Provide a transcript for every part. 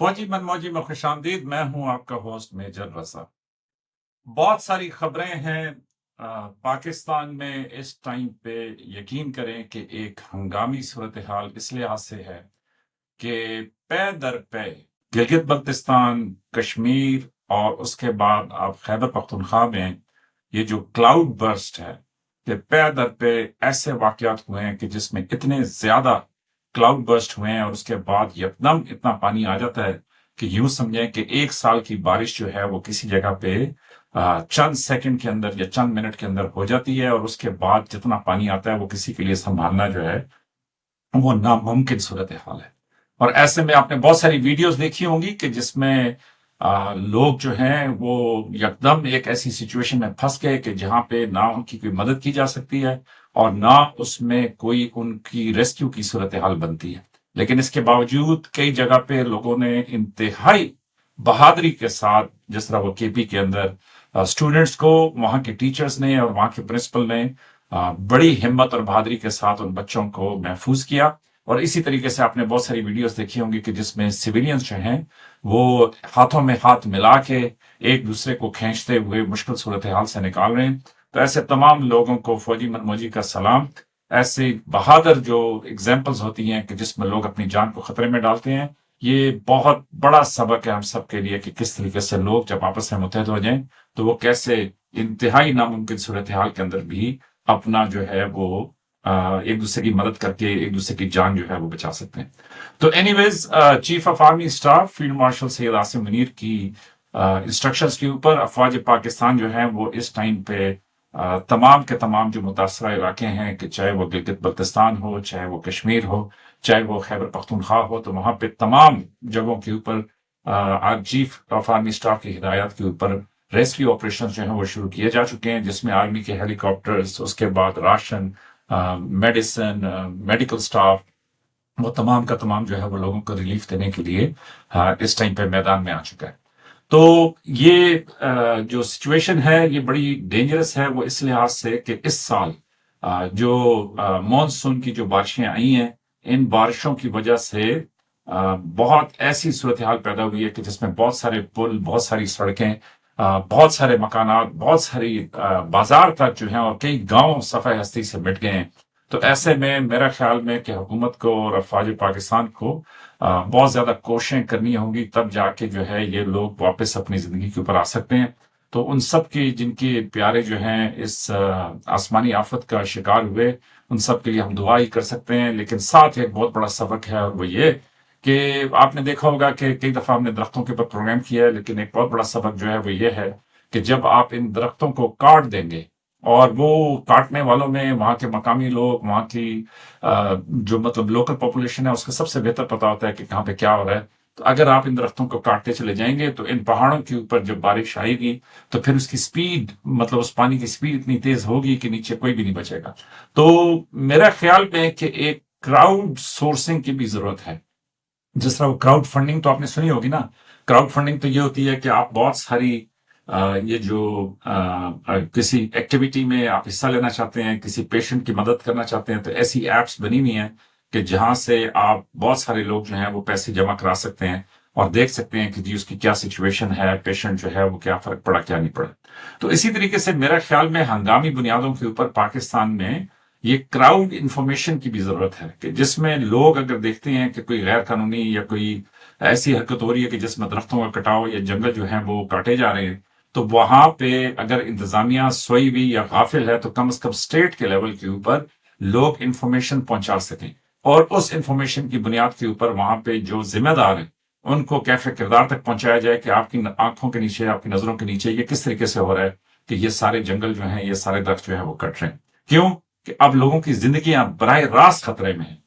फौजी मनमौजी में खुश आमदीद। मैं हूं आपका होस्ट मेजर रजा। बहुत सारी खबरें हैं पाकिस्तान में इस टाइम पे। यकीन करें कि एक हंगामी सूरत हाल इस लिहाज से है कि पे दर पे गिलगित बल्तिस्तान, कश्मीर और उसके बाद आप खैबर पख्तूनख्वा में ये जो क्लाउड बर्स्ट है कि पे दर पे ऐसे वाकयात हुए हैं कि जिसमें इतने ज्यादा क्लाउड बर्स्ट हुए हैं और उसके बाद यकदम इतना पानी आ जाता है कि यूं समझें कि एक साल की बारिश जो है वो किसी जगह पे चंद सेकंड के अंदर या चंद मिनट के अंदर हो जाती है, और उसके बाद जितना पानी आता है वो किसी के लिए संभालना जो है वो नामुमकिन सूरत हाल है। और ऐसे में आपने बहुत सारी वीडियोस देखी होंगी कि जिसमें लोग जो हैं वो यकदम एक ऐसी सिचुएशन में फंस गए कि जहां पे ना उनकी कोई मदद की जा सकती है और ना उसमें कोई उनकी रेस्क्यू की सूरत हाल बनती है। लेकिन इसके बावजूद कई जगह पे लोगों ने इंतहाई बहादुरी के साथ, जिस तरह वो केपी के अंदर स्टूडेंट्स को वहां के टीचर्स ने और वहां के प्रिंसिपल ने बड़ी हिम्मत और बहादुरी के साथ उन बच्चों को महफूज किया। और इसी तरीके से आपने बहुत सारी वीडियोस देखी होंगी कि जिसमें सिविलियंस जो हैं वो हाथों में हाथ मिला के एक दूसरे को खींचते हुए मुश्किल सूरत हाल से निकाल रहे हैं। तो ऐसे तमाम लोगों को फौजी मनमौजी का सलाम। ऐसे बहादुर जो एग्जाम्पल्स होती हैं कि जिसमें लोग अपनी जान को खतरे में डालते हैं, ये बहुत बड़ा सबक है हम सब के लिए कि किस तरीके से लोग जब आपस में मुत्तहद हो जाएं तो वो कैसे इंतहाई नामुमकिन सूरत हाल के अंदर भी अपना जो है वो एक दूसरे की मदद करके एक दूसरे की जान जो है वो बचा सकते हैं। तो anyways, chief of army staff field marshal Syed Asim Munir की इंस्ट्रक्शंस के ऊपर अफवाज पाकिस्तान जो है वो इस टाइम पे तमाम के तमाम जो मुतासरा इलाके हैं, कि चाहे वो गिलगित बल्तिस्तान हो, चाहे वो कश्मीर हो, चाहे वो खैबर पख्तूनख्वा हो, तो वहां पे तमाम जगहों के ऊपर आज चीफ ऑफ आर्मी स्टाफ की हिदायत के ऊपर रेस्क्यू ऑपरेशन जो है वो शुरू किए जा चुके हैं, जिसमें आर्मी के हेलीकॉप्टर्स, उसके बाद राशन, मेडिसिन, मेडिकल स्टाफ, वो तमाम का तमाम जो है वो लोगों को रिलीफ देने के लिए इस टाइम पे मैदान में आ चुका है। तो ये जो सिचुएशन है ये बड़ी डेंजरस है, वो इस लिहाज से कि इस साल जो मॉनसून की जो बारिशें आई हैं, इन बारिशों की वजह से बहुत ऐसी सूरत हाल पैदा हुई है कि जिसमें बहुत सारे पुल, बहुत सारी सड़कें, बहुत सारे मकानात, बहुत सारी बाजार तक जो हैं और कई गांव सफ़े हस्ती से मिट गए हैं। तो ऐसे में मेरा ख्याल में कि हुकूमत को और अफवाज पाकिस्तान को बहुत ज्यादा कोशिशें करनी होंगी, तब जाके जो है ये लोग वापस अपनी जिंदगी के ऊपर आ सकते हैं। तो उन सब के जिनके प्यारे जो हैं इस आसमानी आफत का शिकार हुए, उन सब के लिए हम दुआ ही कर सकते हैं। लेकिन साथ एक बहुत बड़ा सबक है, और वो ये कि आपने देखा होगा कि कई दफा हमने दरख्तों के ऊपर प्रोग्राम किया है, लेकिन एक बहुत बड़ा सबक जो है वो ये है कि जब आप इन दरख्तों को काट देंगे, और वो काटने वालों में वहां के मकामी लोग, वहां की जो मतलब लोकल पॉपुलेशन है, उसको सबसे बेहतर पता होता है कि कहाँ पे क्या हो रहा है। तो अगर आप इन दरख्तों को काटते चले जाएंगे तो इन पहाड़ों के ऊपर जब बारिश आएगी तो फिर उसकी स्पीड, मतलब उस पानी की स्पीड इतनी तेज होगी कि नीचे कोई भी नहीं बचेगा। तो मेरा ख्याल में है कि एक क्राउड सोर्सिंग की भी जरूरत है। जिस तरह वो क्राउड फंडिंग तो आपने सुनी होगी ना। क्राउड फंडिंग तो ये होती है कि आप बहुत सारी ये जो किसी एक्टिविटी में आप हिस्सा लेना चाहते हैं, किसी पेशेंट की मदद करना चाहते हैं, तो ऐसी एप्स बनी हुई हैं कि जहां से आप बहुत सारे लोग जो हैं वो पैसे जमा करा सकते हैं और देख सकते हैं कि जी उसकी क्या सिचुएशन है, पेशेंट जो है वो क्या फर्क पड़ा क्या नहीं पड़ा। तो इसी तरीके से मेरा ख्याल में हंगामी बुनियादों के ऊपर पाकिस्तान में ये क्राउड इंफॉर्मेशन की भी जरूरत है, कि जिसमें लोग अगर देखते हैं कि कोई गैर कानूनी या कोई ऐसी हरकत हो रही है कि जिसमें दरख्तों का कटाव या जंगल जो है वो काटे जा रहे हैं, तो वहां पे अगर इंतजामिया सोई भी या गाफिल है तो कम से कम स्टेट के लेवल के ऊपर लोग इंफॉर्मेशन पहुंचा सकें, और उस इंफॉर्मेशन की बुनियाद के ऊपर वहां पे जो जिम्मेदार है उनको कैफे किरदार तक पहुंचाया जाए कि आपकी आंखों के नीचे, आपकी नजरों के नीचे ये किस तरीके से हो रहा है कि ये सारे जंगल जो है, ये सारे दरख्त जो है वो कट रहे हैं। क्यों? कि अब लोगों की जिंदगियां बराह रास्त खतरे में है।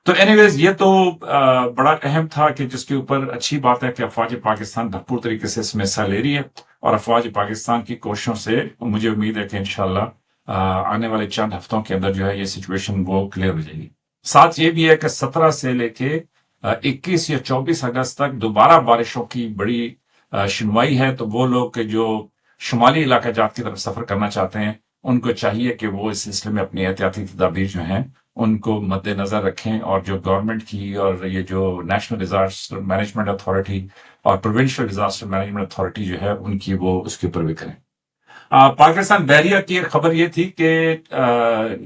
तो एनीवेज, ये तो बड़ा अहम था कि जिसके ऊपर अच्छी बात है कि अफवाज पाकिस्तान भरपूर तरीके से इसमें हिस्सा ले रही है, और अफवाज पाकिस्तान की कोशिशों से मुझे उम्मीद है कि इंशाल्लाह आने वाले चंद हफ्तों के अंदर जो है ये सिचुएशन वो क्लियर हो जाएगी। साथ ये भी है कि 17 से लेके 21 या 24 अगस्त तक दोबारा बारिशों की बड़ी सुनवाई है। तो वो लोग के जो शुमाली इलाका जात की तरफ सफर करना चाहते हैं, उनको चाहिए कि वो इस सिलसिले में अपनी एहतियाती तदाबीर जो हैं ان کو مد نظر رکھیں اور جو گورنمنٹ کی اور یہ جو نیشنل ڈیزاسٹر مینجمنٹ اتھارٹی اور پروونشل ڈیزاسٹر مینجمنٹ اتھارٹی جو ہے ان کی وہ اس کے اوپر بھی کریں۔ پاکستان بحریہ کی ایک خبر یہ تھی کہ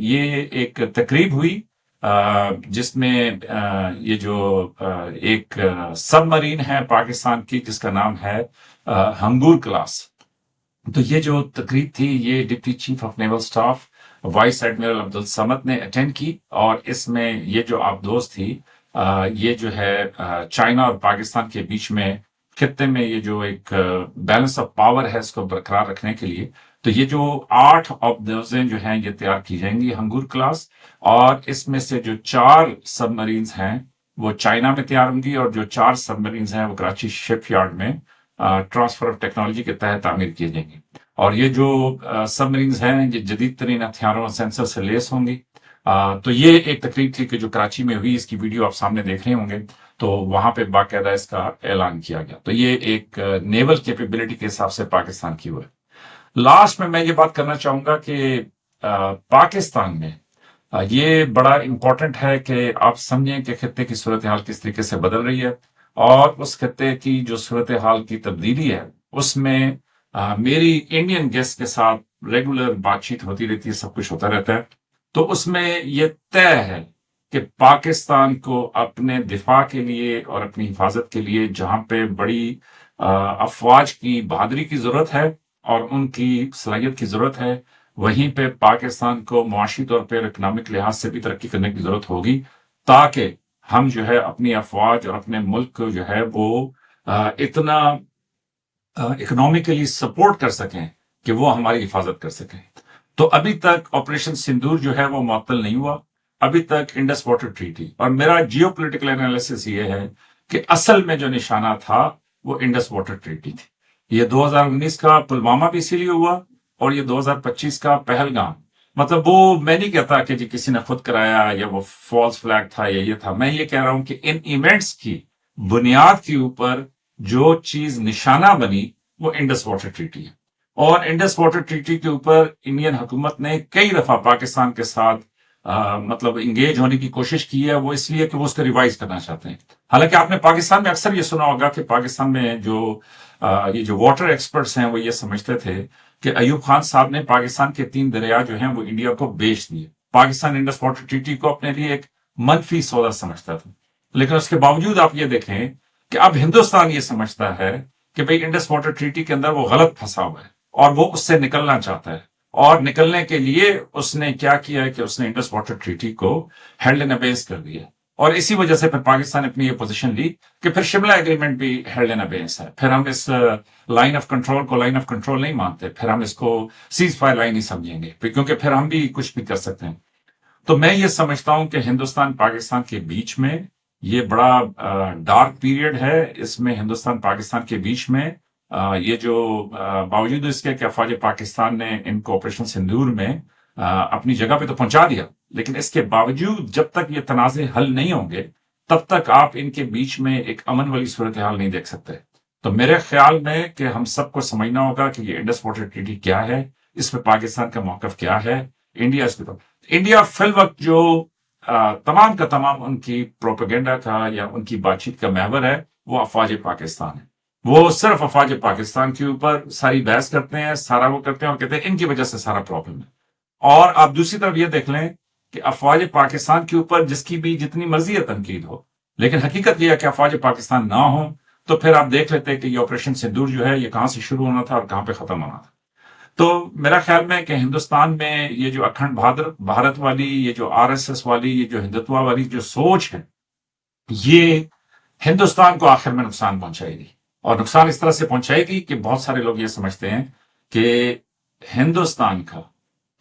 یہ ایک تقریب ہوئی جس میں یہ جو ایک سب مرین ہے پاکستان کی جس کا نام ہے ہنگور کلاس، تو یہ جو تقریب تھی یہ deputy chief of naval staff vice admiral Abdussamad نے اٹینڈ کی، اور اس میں یہ جو آبدوز تھی یہ جو ہے چائنا اور پاکستان کے بیچ میں خطے میں یہ جو ایک بیلنس آف پاور ہے اس کو برقرار رکھنے کے لیے، تو یہ جو 8 آبدوزیں جو ہیں یہ تیار کی جائیں گی ہنگور کلاس، اور اس میں سے جو 4 سب مرینز ہیں وہ چائنا میں تیار ہوں گی، اور جو 4 سب مرینز ہیں وہ کراچی شپ یارڈ میں ٹرانسفر آف ٹیکنالوجی کے تحت تعمیر کیے جائیں گی۔ اور یہ جو سب مرینز ہیں یہ جدید ترین ہتھیاروں اور سینسر سے لیس ہوں گی۔ تو یہ ایک تقریب تھی کہ جو کراچی میں ہوئی، اس کی ویڈیو آپ سامنے دیکھ رہے ہوں گے، تو وہاں پہ باقاعدہ اس کا اعلان کیا گیا۔ تو یہ ایک نیول کیپیبلٹی کے حساب سے پاکستان کی ہوئے۔ لاسٹ میں یہ بات کرنا چاہوں گا کہ پاکستان میں یہ بڑا امپورٹنٹ ہے کہ آپ سمجھیں کہ خطے کی صورتحال کس طریقے سے بدل رہی ہے، اور اس خطے کی جو صورتحال کی تبدیلی ہے اس میں میری انڈین گیسٹ کے ساتھ ریگولر بات چیت ہوتی رہتی ہے، سب کچھ ہوتا رہتا ہے۔ تو اس میں یہ طے ہے کہ پاکستان کو اپنے دفاع کے لیے اور اپنی حفاظت کے لیے جہاں پہ بڑی افواج کی بہادری کی ضرورت ہے اور ان کی صلاحیت کی ضرورت ہے، وہیں پہ پاکستان کو معاشی طور پہ اکنامک لحاظ سے بھی ترقی کرنے کی ضرورت ہوگی، تاکہ ہم جو ہے اپنی افواج اور اپنے ملک کو جو ہے وہ اتنا اکنامکلی سپورٹ کر سکیں کہ وہ ہماری حفاظت کر سکیں۔ تو ابھی تک آپریشن سندور جو ہے وہ معطل نہیں ہوا، ابھی تک انڈس واٹر ٹریٹی، اور میرا جیو پولیٹیکل انالیسس یہ ہے کہ اصل میں جو نشانہ تھا وہ انڈس واٹر ٹریٹی تھی۔ یہ 2019 کا پلوامہ بھی اسی لیے ہوا، اور یہ 2025 کا پہلگام، مطلب وہ میں نہیں کہتا کہ جی کسی نے خود کرایا یا وہ فالس فلیگ تھا یا یہ تھا، میں یہ کہہ رہا ہوں کہ ان ایونٹس کی بنیاد کے اوپر جو چیز نشانہ بنی وہ انڈس واٹر ٹریٹی ہے، اور انڈس واٹر ٹریٹی کے اوپر انڈین حکومت نے کئی دفعہ پاکستان کے ساتھ مطلب انگیج ہونے کی کوشش کی ہے، وہ اس لیے کہ وہ اس کو ریوائز کرنا چاہتے ہیں۔ حالانکہ آپ نے پاکستان میں اکثر یہ سنا ہوگا کہ پاکستان میں جو یہ جو واٹر ایکسپرٹس ہیں وہ یہ سمجھتے تھے کہ ایوب خان صاحب نے پاکستان کے 3 دریا جو ہیں وہ انڈیا کو بیچ دیے۔ پاکستان انڈس واٹر ٹریٹی کو اپنے لیے ایک منفی سودا سمجھتا تھا، لیکن اس کے باوجود آپ یہ دیکھیں کہ اب ہندوستان یہ سمجھتا ہے کہ بھئی انڈس واٹر ٹریٹی کے اندر وہ غلط پھنسا ہوا ہے اور وہ اس سے نکلنا چاہتا ہے، اور نکلنے کے لیے اس نے کیا کیا ہے کہ اس نے انڈس واٹر ٹریٹی کو ہیلڈ ان ابیس کر دیا، اور اسی وجہ سے پھر پاکستان اپنی یہ پوزیشن لی کہ پھر شملہ ایگریمنٹ بھی ہیلڈ ان ابیس ہے، پھر ہم اس لائن آف کنٹرول کو لائن آف کنٹرول نہیں مانتے، پھر ہم اس کو سیز فائر لائن ہی سمجھیں گے، کیونکہ پھر ہم بھی کچھ بھی کر سکتے ہیں۔ تو میں یہ سمجھتا ہوں کہ ہندوستان پاکستان کے بیچ میں یہ بڑا ڈارک پیریڈ ہے، اس میں ہندوستان پاکستان کے بیچ میں یہ جو باوجود اس کے کہ افواج پاکستان نے ان کو آپریشن سندور میں اپنی جگہ پہ تو پہنچا دیا، لیکن اس کے باوجود جب تک یہ تنازع حل نہیں ہوں گے تب تک آپ ان کے بیچ میں ایک امن والی صورتحال نہیں دیکھ سکتے۔ تو میرے خیال میں کہ ہم سب کو سمجھنا ہوگا کہ یہ انڈس واٹر ٹریٹی کیا ہے، اس میں پاکستان کا موقف کیا ہے، انڈیا فی الوقت جو تمام کا تمام ان کی پروپیگنڈا کا یا ان کی بات چیت کا محور ہے وہ افواج پاکستان ہے، وہ صرف افواج پاکستان کے اوپر ساری بحث کرتے ہیں، سارا وہ کرتے ہیں اور کہتے ہیں ان کی وجہ سے سارا پرابلم ہے۔ اور آپ دوسری طرف یہ دیکھ لیں کہ افواج پاکستان کے اوپر جس کی بھی جتنی مرضی تنقید ہو، لیکن حقیقت یہ ہے کہ افواج پاکستان نہ ہوں تو پھر آپ دیکھ لیتے کہ یہ آپریشن سندور جو ہے یہ کہاں سے شروع ہونا تھا اور کہاں پہ ختم ہونا تھا۔ تو میرا خیال میں کہ ہندوستان میں یہ جو اکھنڈ بھارت والی، یہ جو RSS والی، یہ جو ہندوتوا والی جو سوچ ہے، یہ ہندوستان کو آخر میں نقصان پہنچائے گی، اور نقصان اس طرح سے پہنچائے گی کہ بہت سارے لوگ یہ سمجھتے ہیں کہ ہندوستان کا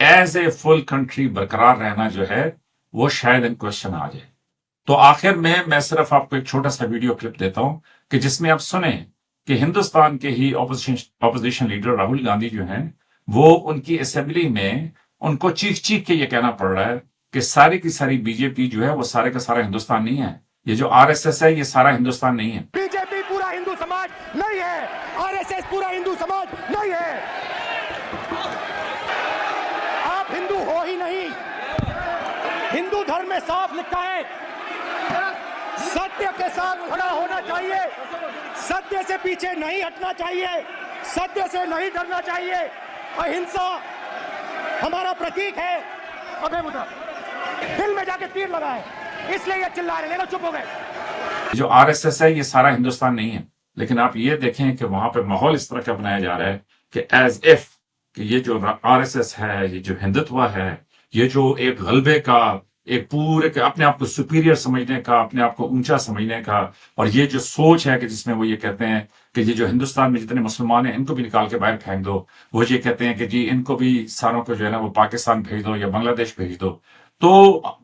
ایز اے فل کنٹری برقرار رہنا جو ہے وہ شاید ان کوشچن آ جائے۔ تو آخر میں صرف آپ کو ایک چھوٹا سا ویڈیو کلپ دیتا ہوں کہ جس میں آپ سنیں کہ ہندوستان کے ہی اپوزیشن لیڈر راہل گاندھی جو ہیں وہ ان کی اسمبلی میں ان کو چیخ کے یہ کہنا پڑ رہا ہے کہ ساری کی ساری بی جے پی جو ہے وہ سارے کا سارا ہندوستان نہیں ہے، یہ جو RSS ہے یہ سارا ہندوستان نہیں ہے۔ بی جے پی پورا ہندو سماج نہیں ہے، RSS پورا ہندو سماج نہیں ہے، آپ ہندو ہو ہی نہیں۔ हिंदू धर्म में साफ लिखा है, सत्य के साथ खड़ा होना चाहिए, सत्य से पीछे नहीं हटना चाहिए, सत्य से नहीं डरना चाहिए। अहिंसा हमारा प्रतीक है। अबे मुद्रा दिल में जाके तीर लगा है, इसलिए ये चिल्ला रहे, लेकिन चुप हो गए। जो आरएसएस है ये सारा हिंदुस्तान नहीं है, लेकिन आप ये देखें कि वहां पे माहौल इस तरह का बनाया जा रहा है कि एज इफ कि ये जो आरएसएस है, ये जो हिंदुत्व है, ये जो एक गलबे का, एक पूरे के अपने आप को सुपीरियर समझने का, अपने आप को ऊंचा समझने का, और ये जो सोच है कि जिसमें वो ये कहते हैं कि ये जो हिंदुस्तान में जितने मुसलमान हैं इनको भी निकाल के बाहर फेंक दो, वो ये कहते हैं कि जी इनको भी सारों को जो है ना वो पाकिस्तान भेज दो या बांग्लादेश भेज दो। तो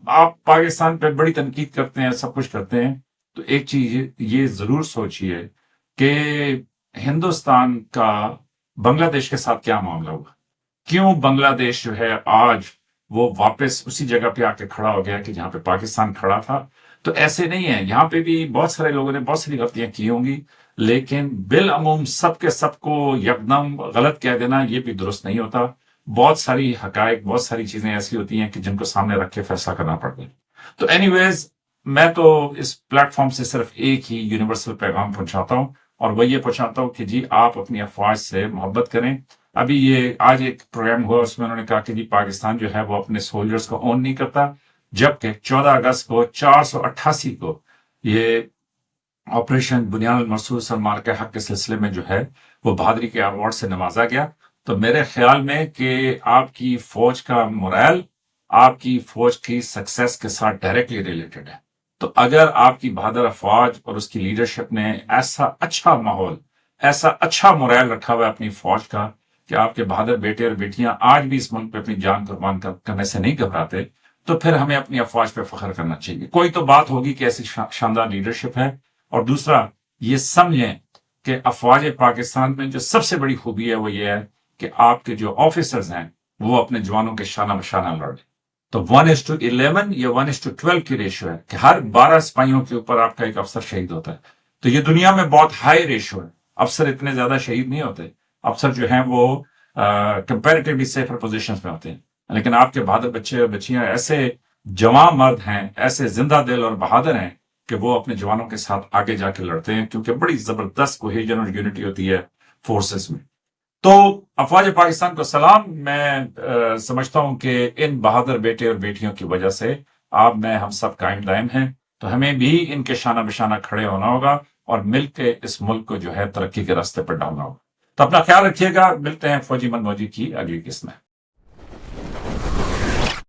आप पाकिस्तान पे बड़ी तनकीद करते हैं, सब कुछ करते हैं, तो एक चीज ये जरूर सोचिए कि हिंदुस्तान का बांग्लादेश के साथ क्या मामला हुआ, क्यों बांग्लादेश जो है आज वो वापस उसी जगह पे आके खड़ा हो गया कि जहां पे पाकिस्तान खड़ा था। तो ऐसे नहीं है, यहाँ पे भी बहुत सारे लोगों ने बहुत सारी गलतियां की होंगी, लेकिन बिल अमूम सबके सबको यकदम गलत कह देना ये भी दुरुस्त नहीं होता। बहुत सारी हकायक, बहुत सारी चीजें ऐसी होती हैं कि जिनको सामने रख के फैसला करना पड़ता है। तो एनीवेज, मैं तो इस प्लेटफॉर्म से सिर्फ एक ही यूनिवर्सल पैगाम पहुंचाता हूं, और वो ये पहुंचाता हूं कि जी आप अपनी अफवाज से मोहब्बत करें। अभी ये आज एक प्रोग्राम हुआ, उसमें उन्होंने कहा कि जी पाकिस्तान जो है वो अपने सोल्जर्स को ऑन नहीं करता, जबकि 14 अगस्त को 488 को ये ऑपरेशन बुनियाद मरसूस और मार्के हक के सिलसिले में जो है वो बहादुरी के अवार्ड से नवाजा गया। तो मेरे ख्याल में कि आपकी फौज का मोरल आपकी फौज की सक्सेस के साथ डायरेक्टली रिलेटेड है। तो अगर आपकी बहादुर अफवाज और उसकी लीडरशिप ने ऐसा अच्छा माहौल, ऐसा अच्छा मोरल रखा हुआ है अपनी फौज का कि आपके बहादुर बेटे और बेटियां आज भी इस मुल्क पे अपनी जान कुर्बान करने से नहीं घबराते, तो फिर हमें अपनी अफवाज पे फख्र करना चाहिए। कोई तो बात होगी कि ऐसी शानदार लीडरशिप है। और दूसरा, ये समझें कि अफवाज पाकिस्तान में जो सबसे बड़ी खूबी है वो ये है कि आपके जो ऑफिसर्स हैं वो अपने जवानों के शाना बशाना लड़ रहे। तो 1:11 या 1:12 की रेशो है कि हर 12 सिपाहियों के ऊपर आपका एक अफसर शहीद होता है। तो ये दुनिया में बहुत हाई रेशो है। अफसर इतने ज्यादा शहीद नहीं होते, अफसर जो हैं वो कंपैरेटिवली सेफर पोजीशंस में होते हैं, लेकिन आपके बहादुर बच्चे और बच्चियां ऐसे जवां मर्द हैं, ऐसे जिंदा दिल और बहादुर हैं कि वो अपने जवानों के साथ आगे जाके लड़ते हैं, क्योंकि बड़ी जबरदस्त कोहेजन और यूनिटी होती है फोर्सेस में। तो अफवाज पाकिस्तान को सलाम। मैं समझता हूं कि इन बहादुर बेटे और बेटियों की वजह से आप में हम सब कायम दायम हैं, तो हमें भी इनके शाना बशाना खड़े होना होगा और मिलकर इस मुल्क को जो है तरक्की के रास्ते पर डालना होगा। तो अपना ख्याल रखिएगा, मिलते हैं फौजी मनमौजी की अगली किस्त में।